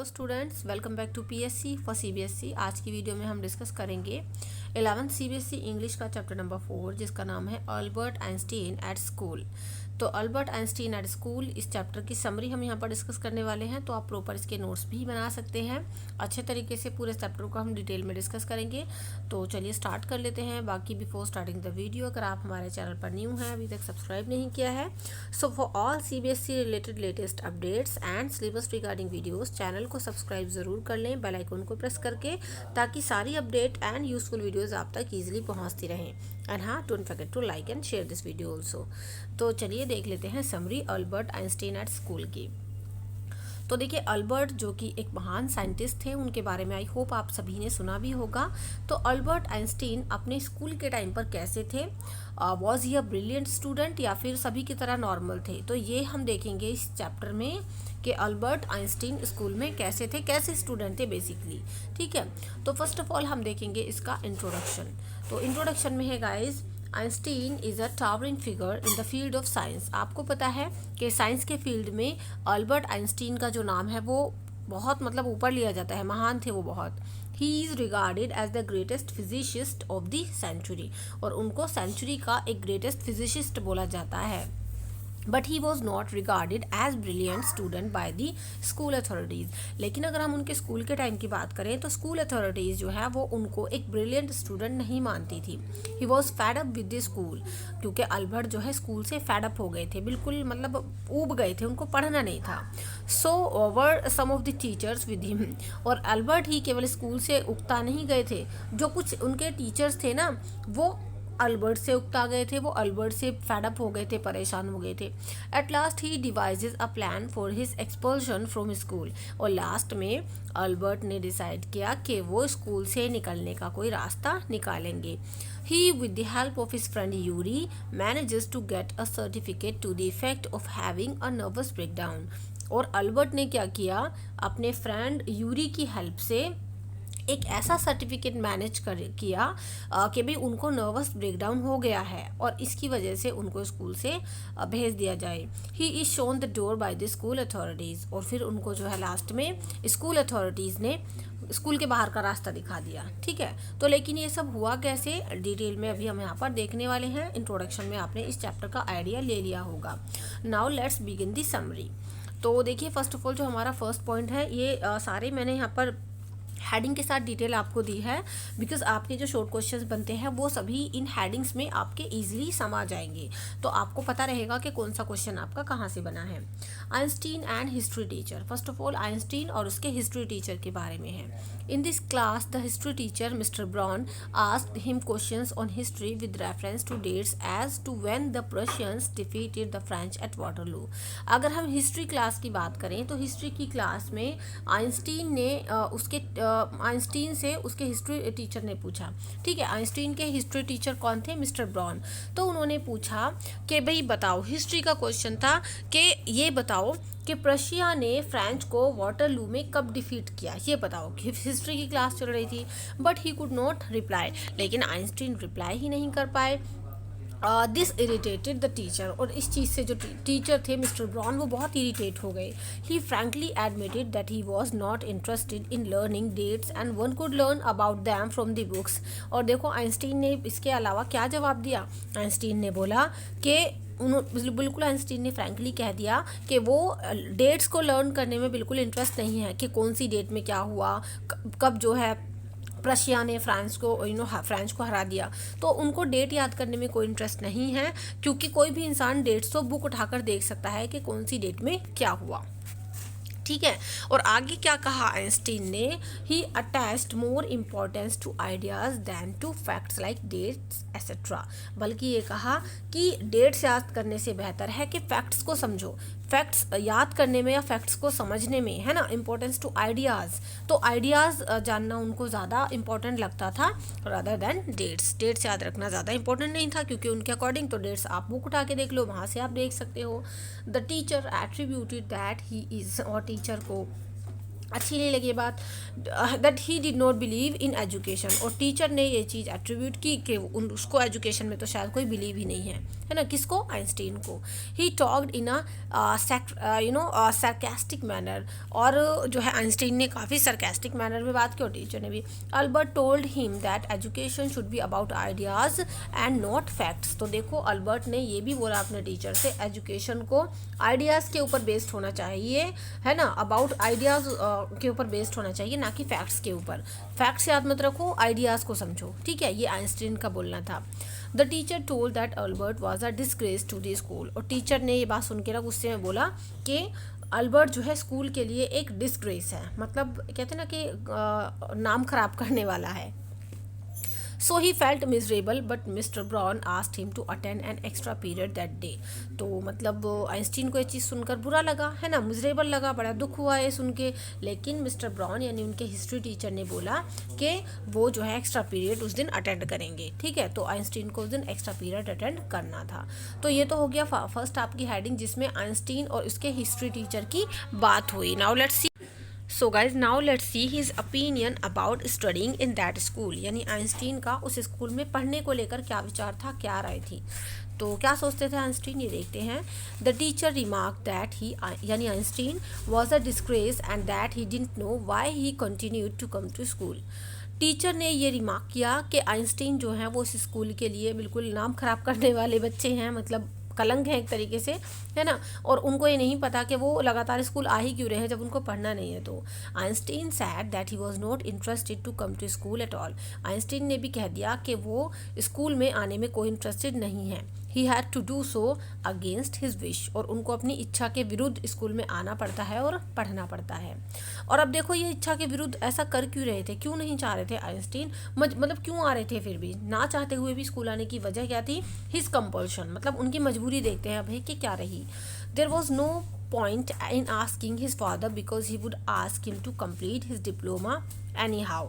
Students, welcome back to PSC for CBSE. आज की video में हम डिस्कस करेंगे 11th सीबीएसई इंग्लिश का चैप्टर नंबर 4 जिसका नाम है अल्बर्ट आइंस्टीन एट स्कूल। तो अल्बर्ट आइंस्टीन एट स्कूल इस चैप्टर की समरी हम यहाँ पर डिस्कस करने वाले हैं। तो आप प्रॉपर इसके नोट्स भी बना सकते हैं। अच्छे तरीके से पूरे चैप्टर को हम डिटेल में डिस्कस करेंगे। तो चलिए स्टार्ट कर लेते हैं। बाकी बिफोर स्टार्टिंग द वीडियो, अगर आप हमारे चैनल पर न्यू हैं, अभी तक सब्सक्राइब नहीं किया है, so for all CBSE related latest updates and syllabus regarding videos channel को सब्सक्राइब ज़रूर कर लें, बेल आइकन को प्रेस करके, ताकि सारी अपडेट एंड यूजफुल वीडियोस आप तक ईजिली पहुंचती रहें। एंड हाँ, don't forget to like and share this video also. तो चलिए देख लेते हैं summary Albert Einstein at school की। तो देखिए, अल्बर्ट जो कि एक महान साइंटिस्ट थे, उनके बारे में आई होप आप सभी ने सुना भी होगा। तो अल्बर्ट आइंस्टीन अपने स्कूल के टाइम पर कैसे थे, was he a brilliant student या फिर सभी की तरह नॉर्मल थे, तो ये हम देखेंगे इस चैप्टर में कि अल्बर्ट आइंस्टीन स्कूल में कैसे थे, कैसे स्टूडेंट थे बेसिकली। ठीक है, तो फर्स्ट ऑफ ऑल हम देखेंगे इसका इंट्रोडक्शन। तो इंट्रोडक्शन में है guys, Einstein is a towering figure in the field of science. आपको पता है कि साइंस के फील्ड में अल्बर्ट आइंस्टीन का जो नाम है वो बहुत ऊपर लिया जाता है, महान थे वो बहुत। He is regarded as the greatest physicist of the century, और उनको सेंचुरी का एक ग्रेटेस्ट फिजिशिस्ट बोला जाता है। But he was not regarded as brilliant student by the school authorities. लेकिन अगर हम उनके स्कूल के टाइम की बात करें तो स्कूल अथॉरिटीज़ जो है वो उनको एक ब्रिलियंट स्टूडेंट नहीं मानती थी। He was fed up with the school, क्योंकि अल्बर्ट जो है स्कूल से फैड अप हो गए थे, बिल्कुल ऊब गए थे, उनको पढ़ना नहीं था। So were some of the teachers with him, और अल्बर्ट ही केवल स्कूल से उगता नहीं गए थे, जो कुछ उनके टीचर्स थे ना वो अल्बर्ट से उकता गए थे, वो अल्बर्ट से फैडअप हो गए थे, परेशान हो गए थे। At last he devices a plan for his expulsion from school, और लास्ट में अल्बर्ट ने डिसाइड किया कि वो स्कूल से निकलने का कोई रास्ता निकालेंगे। He, with the help of his friend Yuri, manages to get a certificate to the effect of having a nervous breakdown. और अल्बर्ट ने क्या किया, अपने फ्रेंड यूरी की हेल्प से एक ऐसा सर्टिफिकेट मैनेज किया कि भाई उनको नर्वस ब्रेकडाउन हो गया है और इसकी वजह से उनको स्कूल से भेज दिया जाए। He is shown the door by the school authorities, और फिर उनको जो है लास्ट में स्कूल अथॉरिटीज़ ने स्कूल के बाहर का रास्ता दिखा दिया। ठीक है, तो लेकिन ये सब हुआ कैसे, डिटेल में अभी हम यहाँ पर देखने वाले हैं। इंट्रोडक्शन में आपने इस चैप्टर का आइडिया ले लिया होगा। Now let's begin the summary. तो देखिए, फर्स्ट ऑफ ऑल जो हमारा फर्स्ट पॉइंट है, ये सारे मैंने यहाँ पर हेडिंग के साथ डिटेल आपको दी है, बिकॉज आपके जो शॉर्ट क्वेश्चंस बनते हैं वो सभी इन हेडिंग्स में आपके इजीली समा जाएंगे, तो आपको पता रहेगा कि कौन सा क्वेश्चन आपका कहाँ से बना है। Einstein and history teacher. First of all Einstein और उसके हिस्ट्री टीचर के बारे में है। In this class the history teacher mister Brown asked him questions on history with reference to dates as to when the Prussians defeated the French at Waterloo. अगर हम history class की बात करें तो हिस्ट्री की क्लास में Einstein ने Einstein से उसके हिस्ट्री टीचर ने पूछा। ठीक है, आइंस्टीन के हिस्ट्री टीचर कौन थे, मिस्टर ब्राउन। तो उन्होंने पूछा कि भाई बताओ, हिस्ट्री का क्वेश्चन था कि ये बताओ कि प्रशिया ने फ्रेंच को वाटरलू में कब डिफीट किया, ये बताओ। हिस्ट्री की क्लास चल रही थी, but he could not reply, लेकिन आइंस्टीन रिप्लाई ही नहीं कर पाए। दिस इरिटेटेड द टीचर, और इस चीज़ से जो टीचर थे मिस्टर ब्राउन वो बहुत इरिटेट हो गए। He frankly admitted that he was not interested in learning dates and one could learn about them from the books. और देखो आइंस्टीन ने इसके अलावा क्या जवाब दिया। आइंस्टीन ने बोला कि बिल्कुल आइंस्टीन ने फ्रैंकली कह दिया कि वो डेट्स को लर्न करने में बिल्कुल इंटरेस्ट नहीं है, कि कौन सी डेट में क्या हुआ, कब जो है प्रशिया ने फ्रांस को फ्रेंच को हरा दिया। तो उनको डेट याद करने में कोई इंटरेस्ट नहीं है, क्योंकि कोई भी इंसान डेट्स तो बुक उठाकर देख सकता है कि कौन सी डेट में क्या हुआ। ठीक है, और आगे क्या कहा आइंस्टीन ने, he attached more importance to ideas than to facts like dates etcetera. बल्कि ये कहा कि डेट्स याद करने से बेहतर है कि फैक्ट्स को समझो। फैक्ट्स याद करने में या फैक्ट्स को समझने में है ना, इम्पोर्टेंस टू आइडियाज़, तो आइडियाज़ जानना उनको ज़्यादा इंपॉर्टेंट लगता था रादर दैन डेट्स। डेट्स याद रखना ज़्यादा इंपॉर्टेंट नहीं था, क्योंकि उनके अकॉर्डिंग तो डेट्स आप बुक उठा के देख लो, वहाँ से आप देख सकते हो। The teacher attributed that he is, और टीचर को अच्छी नहीं लगी बात, that he did not believe in education, और टीचर ने ये चीज़ एट्रीब्यूट की कि उसको एजुकेशन में तो शायद कोई बिलीव ही नहीं है। है ना, किसको, आइंस्टीन को। He talked in a sarcastic manner, और जो है आइंस्टीन ने काफ़ी sarcastic मैनर में बात की, और टीचर ने भी। Albert told him that education should be about ideas and not facts. तो देखो अल्बर्ट ने ये भी बोला अपने टीचर से, एजुकेशन को आइडियाज़ के ऊपर बेस्ड होना चाहिए, है ना, अबाउट आइडियाज़ के ऊपर बेस्ड होना चाहिए, ना कि फैक्ट्स के ऊपर। फैक्ट्स याद मत रखो, आइडियाज़ को समझो, ठीक है, ये आइंस्टीन का बोलना था। The teacher told that Albert was a disgrace to the school, और टीचर ने ये बात सुन के ना गुस्से में बोला कि अल्बर्ट जो है स्कूल के लिए एक डिस्ग्रेस है, मतलब कहते हैं ना कि नाम खराब करने वाला है। So he felt miserable but mister Brown asked him to attend an extra period that day. तो मतलब आइंस्टीन को ये चीज़ सुनकर बुरा लगा, है ना, मिजरेबल लगा, बड़ा दुख हुआ है सुन के, लेकिन मिस्टर ब्राउन यानी उनके हिस्ट्री टीचर ने बोला कि वो जो है एक्स्ट्रा पीरियड उस दिन अटेंड करेंगे, ठीक है। तो आइंस्टीन को उस दिन एक्स्ट्रा पीरियड अटेंड करना था। तो ये तो हो गया फर्स्ट आपकी हेडिंग, जिसमें आइंस्टीन और उसके हिस्ट्री टीचर की बात हुई। Now let's C, so guys now let's see his opinion about studying in that school, यानी आइंस्टीन का उस स्कूल में पढ़ने को लेकर क्या विचार था, क्या राय थी। तो क्या सोचते थे आइंस्टीन, ये देखते हैं। The teacher remark that he, यानी Einstein, was a disgrace and that he didn't know why he continued to come to school. Teacher ने ये रिमार्क किया कि आइंस्टीन जो है वो इस स्कूल के लिए बिल्कुल नाम खराब करने वाले बच्चे हैं, मतलब कलंक है एक तरीके से, है ना, और उनको ये नहीं पता कि वो लगातार स्कूल आ ही क्यों रहे हैं जब उनको पढ़ना नहीं है। तो Einstein said that he was not interested to come to school at all. Einstein ने भी कह दिया कि वो स्कूल में आने में कोई इंटरेस्टेड नहीं है। He had to do so against his wish, और उनको अपनी इच्छा के विरुद्ध स्कूल में आना पड़ता है और पढ़ना पड़ता है। और अब देखो ये इच्छा के विरुद्ध ऐसा कर क्यों रहे थे, क्यों नहीं चाह रहे थे आइंस्टीन, मतलब क्यों आ रहे थे फिर भी, ना चाहते हुए भी स्कूल आने की वजह क्या थी, हिज कंपल्शन, मतलब उनकी मजबूरी। देखते हैं अभी कि क्या रही। There was no point in asking his father because he would ask him to complete his diploma anyhow।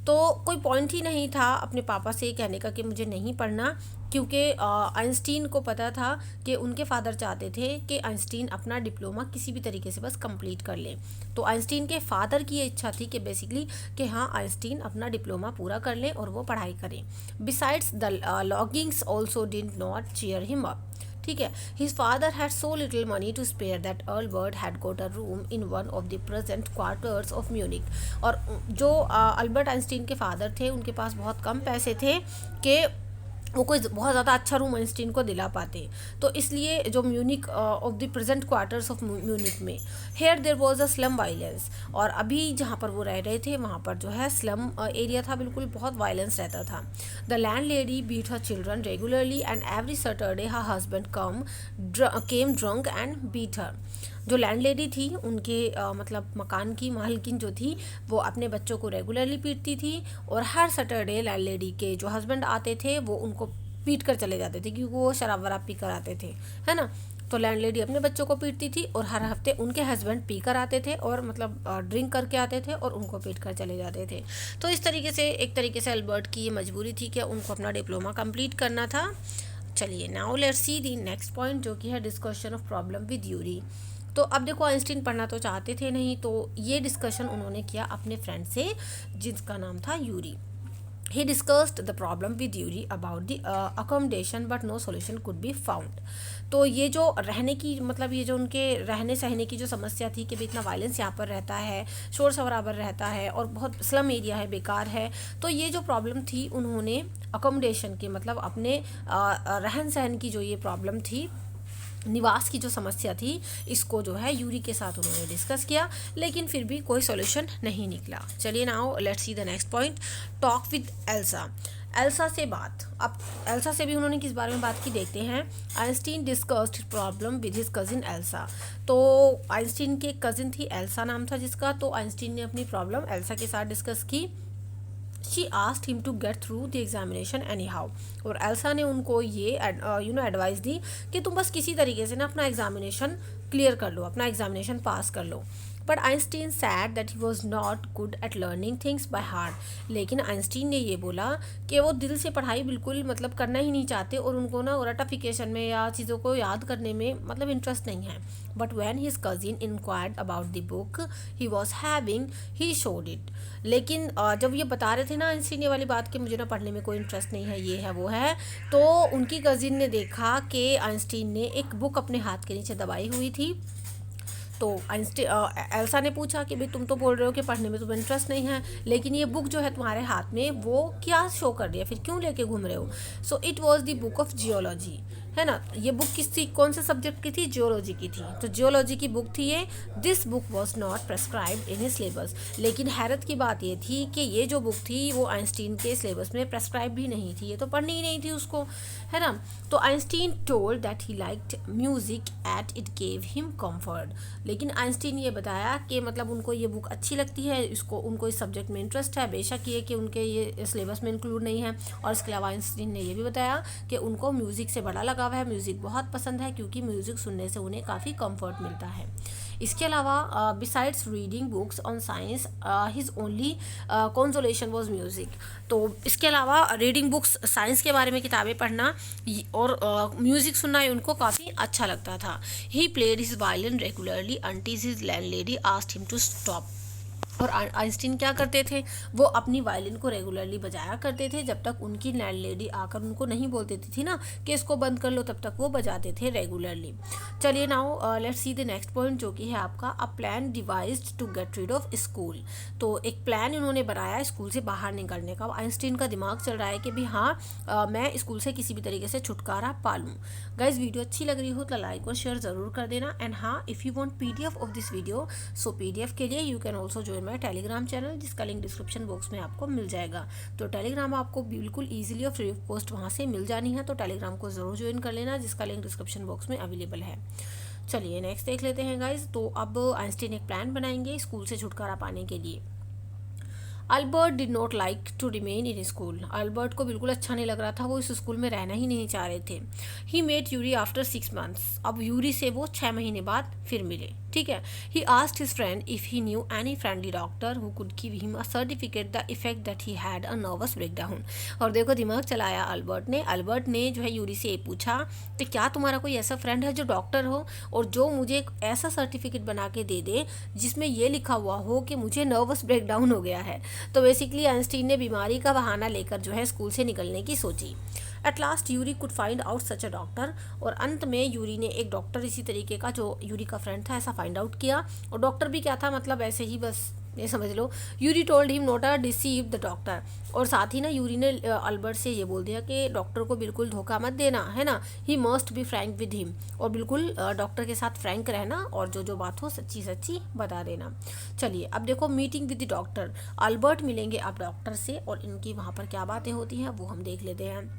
तो कोई पॉइंट ही नहीं था अपने पापा से कहने का कि मुझे नहीं पढ़ना, क्योंकि आइंस्टीन को पता था कि उनके फादर चाहते थे कि आइंस्टीन अपना डिप्लोमा किसी भी तरीके से बस कंप्लीट कर ले। तो आइंस्टीन के फादर की ये इच्छा थी कि बेसिकली कि हाँ आइंस्टीन अपना डिप्लोमा पूरा कर ले और वो पढ़ाई करें। Besides the lodgings also did not cheer him up, ठीक है। His father had so little money to spare that Albert had got a room in one of the present quarters of Munich. और जो Albert Einstein के father थे उनके पास बहुत कम पैसे थे कि वो कोई बहुत ज़्यादा अच्छा रूम आइंस्टीन को दिला पाते। तो इसलिए जो Munich of the present quarters of Munich में, here there was a slum violence, और अभी जहाँ पर वो रह रहे थे वहाँ पर जो है स्लम एरिया था, बिल्कुल बहुत वायलेंस रहता था। The land lady beat her children regularly and every Saturday her husband came drunk and beat her. जो लैंड लेडी थी उनके मतलब मकान की मालकिन जो थी वो अपने बच्चों को रेगुलरली पीटती थी, और हर सैटरडे लैंड लेडी के जो हस्बैंड आते थे वो उनको पीट कर चले जाते थे, क्योंकि वो शराब वराब पी कर आते थे, है ना। तो लैंड लेडी अपने बच्चों को पीटती थी और हर हफ्ते उनके हस्बैंड पी कर आते थे और मतलब ड्रिंक करके आते थे और उनको पीट कर चले जाते थे। तो इस तरीके से एक तरीके से अल्बर्ट की ये मजबूरी थी कि उनको अपना डिप्लोमा कंप्लीट करना था। चलिए now let's C the next point, जो कि है discussion of problem with Yuri. तो अब देखो आइंस्टीन पढ़ना तो चाहते थे नहीं, तो ये डिस्कशन उन्होंने किया अपने फ्रेंड से जिसका नाम था Yuri. He discussed the problem with Yuri about the accommodation but no solution could be found। तो ये जो रहने की मतलब ये जो उनके रहने सहने की जो समस्या थी कि भी इतना वायलेंस यहाँ पर रहता है, शोर शराबा रहता है और बहुत स्लम एरिया है, बेकार है। तो ये जो प्रॉब्लम थी उन्होंने अकोमोडेशन की मतलब अपने रहन सहन की जो ये प्रॉब्लम थी, निवास की जो समस्या थी, इसको जो है यूरी के साथ उन्होंने डिस्कस किया, लेकिन फिर भी कोई सॉल्यूशन नहीं निकला। चलिए now let's see the next point, talk with Elsa. Elsa से बात, अब एल्सा से भी उन्होंने किस बारे में बात की देखते हैं। Einstein discussed problem with his cousin Elsa. तो आइंस्टीन की एक कजिन थी, एल्सा नाम था जिसका, तो आइंस्टीन ने अपनी प्रॉब्लम एल्सा के साथ डिस्कस की। She asked him to get through the examination anyhow. और एल्सा ने उनको ये एडवाइस दी कि तुम बस किसी तरीके से ना अपना एग्जामिनेशन क्लियर कर लो, अपना एग्जामिनेशन पास कर लो। But Einstein said that he was not good at learning things by heart. लेकिन आइंस्टीन ने ये बोला कि वो दिल से पढ़ाई बिल्कुल मतलब करना ही नहीं चाहते और उनको ना रटाफिकेशन में या चीज़ों को याद करने में मतलब इंटरेस्ट नहीं है। But when his cousin inquired about the book he was having he showed it. लेकिन जब ये बता रहे थे ना आइंस्टीन ये वाली बात कि मुझे ना पढ़ने में कोई इंटरेस्ट नहीं है, ये है वो है, तो उनकी कजिन ने देखा कि आइंस्टीन ने एक बुक अपने हाथ के नीचे दबाई हुई थी। तो एल्सा ने पूछा कि भाई तुम तो बोल रहे हो कि पढ़ने में तुम्हें इंटरेस्ट नहीं है, लेकिन ये बुक जो है तुम्हारे हाथ में वो क्या शो कर रही है, फिर क्यों लेके घूम रहे हो? So it was the book of geology, है ना। ये बुक किस थी, कौन से सब्जेक्ट की थी? जियोलॉजी की थी। तो जियोलॉजी की बुक थी ये। This book was not prescribed in his syllabus. लेकिन हैरत की बात ये थी कि ये जो बुक थी वो आइंस्टीन के सिलेबस में प्रेस्क्राइब भी नहीं थी, ये तो पढ़नी ही नहीं थी उसको, है ना। तो Einstein told that he liked music at it gave him comfort. लेकिन आइंस्टीन ने ये बताया कि मतलब उनको ये बुक अच्छी लगती है, इसको उनको इस सब्जेक्ट में इंटरेस्ट है, बेशक ये कि उनके ये सिलेबस में इंक्लूड नहीं है। और इसके अलावा आइंस्टीन ने ये भी बताया कि उनको म्यूज़िक से बड़ा लगाव है, म्यूज़िक बहुत पसंद है क्योंकि म्यूज़िक सुनने से उन्हें काफ़ी कंफर्ट मिलता है। इसके अलावा besides reading books on science his only consolation was music. तो इसके अलावा रीडिंग बुक्स, साइंस के बारे में किताबें पढ़ना और म्यूज़िक सुनना उनको काफ़ी अच्छा लगता था। He played his violin regularly until his landlady asked him to stop. और आइंस्टीन क्या करते थे, वो अपनी वायलिन को रेगुलरली बजाया करते थे जब तक उनकी लैंडलेडी आकर उनको नहीं बोल देती थी ना कि इसको बंद कर लो, तब तक वो बजाते थे रेगुलरली। चलिए now let's see the next point जो कि है आपका a plan devised to get rid of school. तो एक प्लान इन्होंने बनाया स्कूल से बाहर निकलने का। आइंस्टीन का दिमाग चल रहा है कि भाई हाँ मैं स्कूल से किसी भी तरीके से छुटकारा पा लूँ। गाइज वीडियो अच्छी लग रही हो तो लाइक और शेयर ज़रूर कर देना। एंड हाँ, if you want PDF of this video, so PDF के लिए you can also join my Telegram channel, जिसका लिंक डिस्क्रिप्शन बॉक्स में आपको मिल जाएगा। तो टेलीग्राम आपको बिल्कुल ईजिली और फ्री ऑफ कॉस्ट वहाँ से मिल जानी है, तो टेलीग्राम को ज़रूर ज्वाइन कर लेना, जिसका लिंक डिस्क्रिप्शन बॉक्स में अवेलेबल है। चलिए नेक्स्ट देख लेते हैं गाइज। तो अब आइंस्टीन एक प्लान बनाएंगे स्कूल से छुटकारा पाने के लिए। Albert did not like to remain in school. Albert को बिल्कुल अच्छा नहीं लग रहा था, वो इस स्कूल में रहना ही नहीं चाह रहे थे। He met Yuri after 6 months। अब यूरी से वो 6 महीने बाद फिर मिले, ठीक है। He asked his friend if he knew any friendly doctor who could give him a certificate the effect that he had a nervous breakdown. और देखो दिमाग चलाया अल्बर्ट ने जो है यूरी से ये पूछा कि क्या तुम्हारा कोई ऐसा फ्रेंड है जो डॉक्टर हो और जो मुझे एक ऐसा सर्टिफिकेट बना के दे दे जिसमें ये लिखा हुआ हो कि मुझे नर्वस ब्रेकडाउन हो गया है। तो बेसिकली आइंस्टीन ने बीमारी का बहाना लेकर जो है स्कूल से निकलने की सोची। At last Yuri could find out such a doctor. और अंत में यूरी ने एक डॉक्टर इसी तरीके का जो यूरी का फ्रेंड था ऐसा फाइंड आउट किया। और डॉक्टर भी क्या था, मतलब ऐसे ही बस ये समझ लो, Yuri told him not a deceive the doctor. और साथ ही ना यूरी ने अल्बर्ट से ये बोल दिया कि डॉक्टर को बिल्कुल धोखा मत देना, है ना। He must be frank with him. और बिल्कुल डॉक्टर के साथ फ्रैंक रहना और जो जो बात हो सच्ची सच्ची बता देना। चलिए अब देखो meeting with the doctor. Albert मिलेंगे अब डॉक्टर से और इनकी वहाँ पर क्या बातें होती हैं वो हम देख लेते हैं।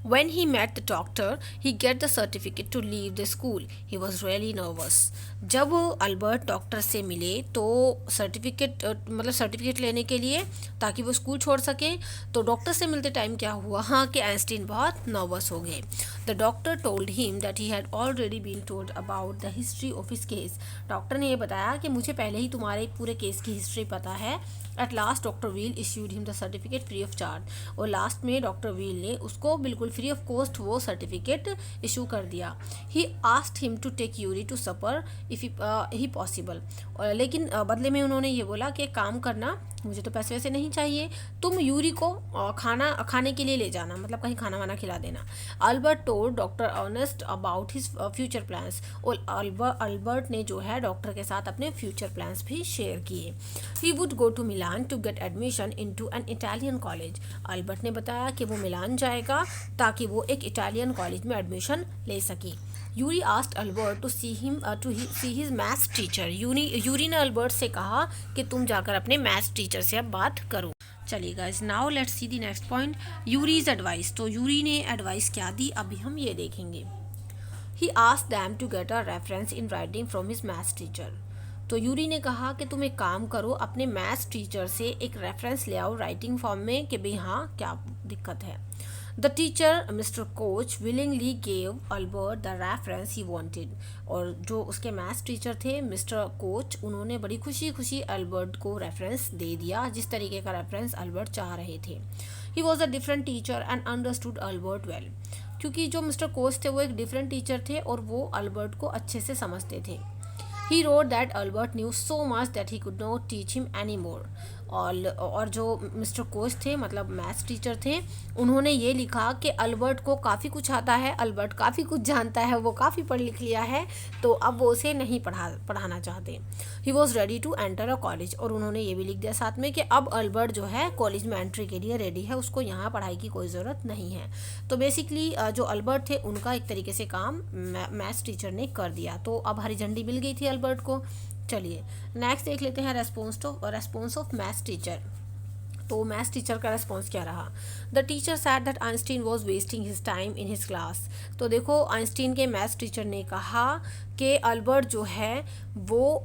When he met the doctor, he get the certificate to leave the school. He was really nervous. जब अल्बर्ट डॉक्टर से मिले तो सर्टिफिकेट लेने के लिए ताकि वो स्कूल छोड़ सके, तो डॉक्टर से मिलते टाइम क्या हुआ हाँ कि आइंस्टीन बहुत नर्वस हो गए। The doctor told him that he had already been told about the history of his case. Doctor ने ये बताया कि मुझे पहले ही तुम्हारे पूरे केस की हिस्ट्री पता है। At last doctor Weil issued him the certificate free of charge. और लास्ट में डॉक्टर व्हील ने उसको बिल्कुल फ्री ऑफ कॉस्ट वो सर्टिफिकेट इशू कर दिया। He asked him to take Yuri to supper if he possible. लेकिन बदले में उन्होंने ये बोला कि काम करना, मुझे तो पैसे वैसे नहीं चाहिए, तुम यूरी को खाने के लिए ले जाना, मतलब कहीं खाना वाना खिला देना। Albert told doctor Ernest about his future plans. और अल्बर्ट ने जो है डॉक्टर के साथ अपने फ्यूचर प्लान्स भी शेयर किए। He would go to Milan to get admission into an Italian college. Albert ने बताया कि वो मिलान जाएगा ताकि वो एक इटालियन कॉलेज में एडमिशन ले सके। Yuri asked Albert to see his maths teacher. Yuri ने अल्बर्ट से कहा कि तुम जाकर अपने मैथ्स टीचर से अब बात करो। चलिए guys, now let's see the next point, Yuri's advice. तो यूरी ने एडवाइस क्या दी अभी हम ये देखेंगे। He asked them to get a reference in writing from his maths teacher. तो यूरी ने कहा कि तुम एक काम करो, अपने मैथ्स टीचर से एक रेफरेंस ले आओ राइटिंग फॉर्म में कि भाई हाँ क्या दिक्कत है। The teacher mister coach willingly gave Albert the reference he wanted. और जो उसके मैथ्स टीचर थे मिस्टर कोच, उन्होंने बड़ी खुशी खुशी अल्बर्ट को रेफरेंस दे दिया जिस तरीके का रेफरेंस अल्बर्ट चाह रहे थे। He was a different teacher and understood Albert well. क्योंकि जो मिस्टर कोच थे वो एक डिफरेंट टीचर थे और वो अल्बर्ट को अच्छे से समझते थे। He wrote that Albert knew so much that he could not teach him anymore. और जो मिस्टर कोच थे मतलब मैथ्स टीचर थे, उन्होंने ये लिखा कि अल्बर्ट को काफ़ी कुछ आता है, अल्बर्ट काफ़ी कुछ जानता है, वो काफ़ी पढ़ लिख लिया है, तो अब वो उसे नहीं पढ़ाना चाहते। He was ready to enter a college. और उन्होंने ये भी लिख दिया साथ में कि अब अल्बर्ट जो है कॉलेज में एंट्री के लिए रेडी है, उसको यहाँ पढ़ाई की कोई ज़रूरत नहीं है। तो बेसिकली जो अल्बर्ट थे उनका एक तरीके से काम मैथ्स टीचर ने कर दिया, तो अब हरी झंडी मिल गई थी अल्बर्ट को। चलिए नेक्स्ट देख लेते हैं रेस्पॉन्स ऑफ मैथ्स टीचर। तो मैथ्स टीचर का रेस्पॉन्स क्या रहा। The teacher sad that Einstein was wasting his time in his class. तो देखो आइंस्टीन के मैथ्स टीचर ने कहा कि अल्बर्ट जो है वो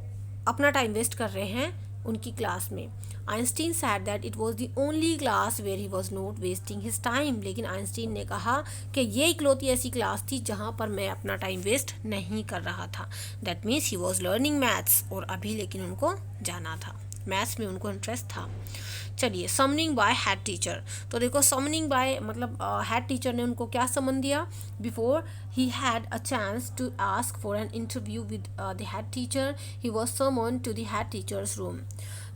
अपना टाइम वेस्ट कर रहे हैं उनकी क्लास में। Einstein said that it was the only class where he was not wasting his time. लेकिन आइंस्टीन ने कहा कि ये इकलौती ऐसी क्लास थी जहाँ पर मैं अपना टाइम वेस्ट नहीं कर रहा था। That means he was learning maths. और अभी लेकिन उनको जाना था, मैथ्स में उनको इंटरेस्ट था। चलिए समनिंग बाय हेड टीचर। तो देखो समनिंग बाय मतलब हेड टीचर ने उनको क्या समन दिया। Before he had a chance to ask for an interview with the head teacher he was summon to the head teacher's room.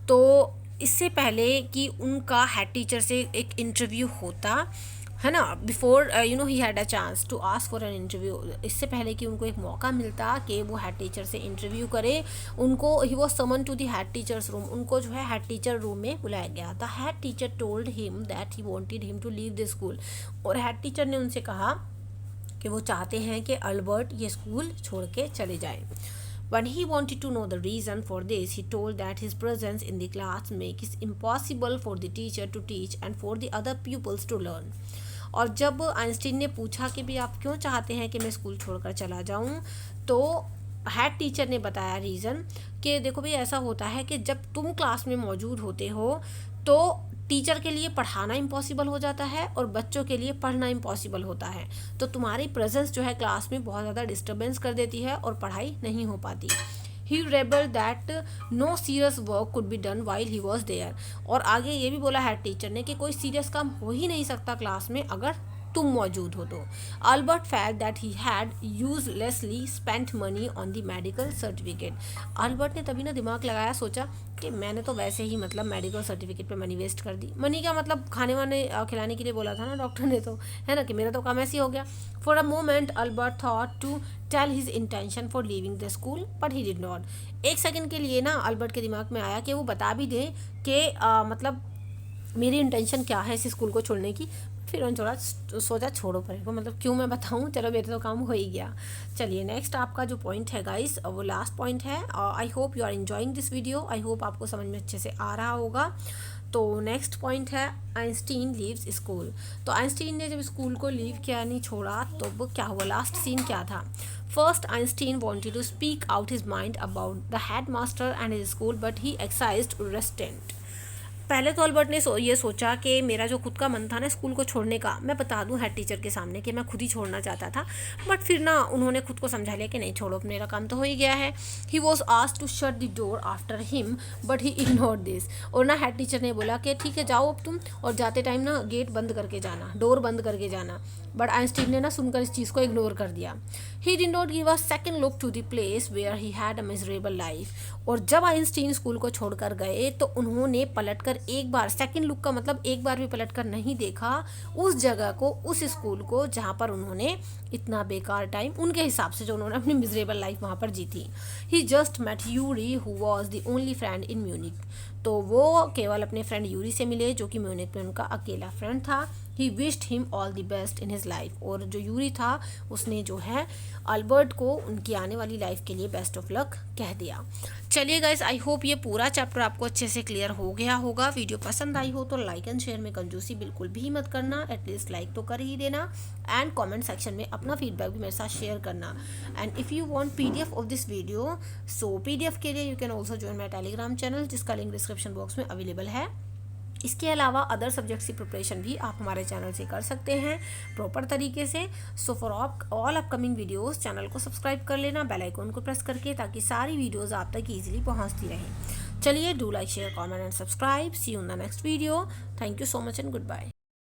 तो इससे पहले कि उनका हेड टीचर से एक इंटरव्यू होता है ना, before he had a chance to ask for an interview, इससे पहले कि उनको एक मौका मिलता कि वो हेड टीचर से इंटरव्यू करे, उनको he was summon to the head teacher's room, उनको जो है हेड टीचर रूम में बुलाया गया। The head teacher told him that he wanted him to leave the school. और हेड टीचर ने उनसे कहा कि वो चाहते हैं कि अल्बर्ट ये स्कूल छोड़ के चले जाए। When he wanted to know the reason for this, he told that his presence in the class makes it impossible for the teacher to teach and for the other pupils to learn. और जब Einstein ने पूछा कि भी आप क्यों चाहते हैं कि मैं स्कूल छोड़कर चला जाऊं, तो हेड टीचर ने बताया रीज़न कि देखो भाई ऐसा होता है कि जब तुम क्लास में मौजूद होते हो तो टीचर के लिए पढ़ाना इम्पॉसिबल हो जाता है और बच्चों के लिए पढ़ना इम्पॉसिबल होता है। तो तुम्हारी प्रेजेंस जो है क्लास में बहुत ज़्यादा डिस्टर्बेंस कर देती है और पढ़ाई नहीं हो पाती। He rebelled that no serious work could be done while he was there. और आगे ये भी बोला हेड टीचर ने कि कोई सीरियस काम हो ही नहीं सकता क्लास में अगर तुम मौजूद हो तो। Albert felt that he had uselessly spent money on the medical certificate. Albert ने तभी ना दिमाग लगाया, सोचा कि मैंने तो वैसे ही मतलब मेडिकल सर्टिफिकेट पे मनी वेस्ट कर दी। मनी का मतलब खाने वाने खिलाने के लिए बोला था ना डॉक्टर ने, तो है ना कि मेरा तो काम ऐसे ही हो गया। For a moment Albert thought to tell his intention for leaving the school but he did not. एक सेकंड के लिए ना अल्बर्ट के दिमाग में आया कि वो बता भी दें कि मतलब मेरी इंटेंशन क्या है इस स्कूल को छोड़ने की। फिर उन्होंने थोड़ा सोचा छोड़ो पड़ेगा, मतलब क्यों मैं बताऊँ, चलो मेरे तो काम हो ही गया। चलिए नेक्स्ट आपका जो पॉइंट है गाइस वो लास्ट पॉइंट है। I hope you are enjoying this video, I hope आपको समझ में अच्छे से आ रहा होगा। तो नेक्स्ट पॉइंट है आइंस्टीन लीव्स स्कूल। तो आइंस्टीन ने जब स्कूल को लीव किया नहीं छोड़ा तो वो क्या हुआ, लास्ट सीन क्या था। First Einstein wanted to speak out his mind about the headmaster and his school but he exercised restraint। पहले तो अल्बर्ट ने ये सोचा कि मेरा जो खुद का मन था ना स्कूल को छोड़ने का, मैं बता दूं हेड टीचर के सामने कि मैं खुद ही छोड़ना चाहता था। बट फिर ना उन्होंने खुद को समझा लिया कि नहीं छोड़ो, मेरा काम तो हो ही गया है। He was asked to shut the door after him but he ignored this. और ना हेड टीचर ने बोला कि ठीक है जाओ अब तुम, और जाते टाइम ना गेट बंद करके जाना, डोर बंद करके जाना। बट आइंस्टीन ने ना सुनकर इस चीज़ को इग्नोर कर दिया। He did not give a second look to the place where he had a miserable life. और जब आइंस्टीन स्कूल को छोड़कर गए तो उन्होंने पलटकर एक बार, सेकंड लुक का मतलब एक बार भी पलटकर नहीं देखा उस जगह को, उस स्कूल को जहाँ पर उन्होंने इतना बेकार टाइम उनके हिसाब से जो उन्होंने अपनी मिजरेबल लाइफ वहाँ पर जीती। He just met Yuri who was the only friend in Munich. तो वो केवल अपने फ्रेंड यूरी से मिले जो कि म्यूनिक में उनका अकेला फ्रेंड था। He wished him all the best in his life. और जो यूरी था उसने जो है अल्बर्ट को उनकी आने वाली लाइफ के लिए बेस्ट ऑफ लक कह दिया। चलिए गाइस, आई होप ये पूरा चैप्टर आपको अच्छे से क्लियर हो गया होगा। वीडियो पसंद आई हो तो लाइक एंड शेयर में कंजूसी बिल्कुल भी मत करना, एटलीस्ट लाइक तो कर ही देना। एंड कमेंट सेक्शन में अपना फीडबैक भी मेरे साथ शेयर करना। And if you want PDF of this video, so PDF के लिए you can also join my Telegram channel जिसका लिंक डिस्क्रिप्शन बॉक्स में अवेलेबल है। इसके अलावा अदर सब्जेक्ट्स की प्रिपरेशन भी आप हमारे चैनल से कर सकते हैं प्रॉपर तरीके से। So for all upcoming videos channel को सब्सक्राइब कर लेना बेल आइकन को प्रेस करके, ताकि सारी वीडियोस आप तक ईजिली पहुंचती रहें। चलिए, do like share comment and subscribe. See you in the next video. Thank you so much and good bye.